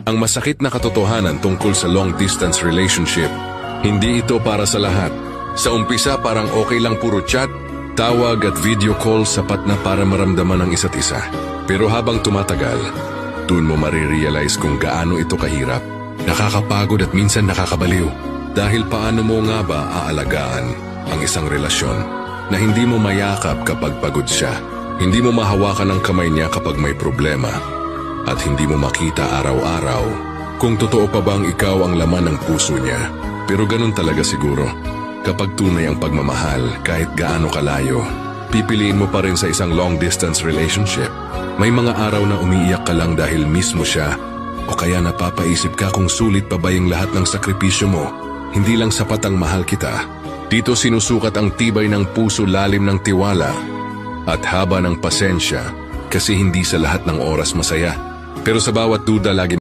Ang masakit na katotohanan tungkol sa long-distance relationship, hindi ito para sa lahat. Sa umpisa parang okay lang puro chat, tawag at video call sapat na para maramdaman ang isa't isa. Pero habang tumatagal, dun mo marirealize kung gaano ito kahirap, nakakapagod at minsan nakakabaliw. Dahil paano mo nga ba aalagaan ang isang relasyon na hindi mo mayakap kapag pagod siya, hindi mo mahawakan ang kamay niya kapag may problema, at hindi mo makita araw-araw kung totoo pa bang ikaw ang laman ng puso niya. Pero ganun talaga siguro. Kapag tunay ang pagmamahal kahit gaano kalayo, pipiliin mo pa rin sa isang long-distance relationship. May mga araw na umiiyak ka lang dahil mismo siya, o kaya napapaisip ka kung sulit pa ba yung lahat ng sakripisyo mo. Hindi lang sapat ang mahal kita. Dito sinusukat ang tibay ng puso, lalim ng tiwala, at haba ng pasensya, kasi hindi sa lahat ng oras masaya. Pero sa bawat duda lagi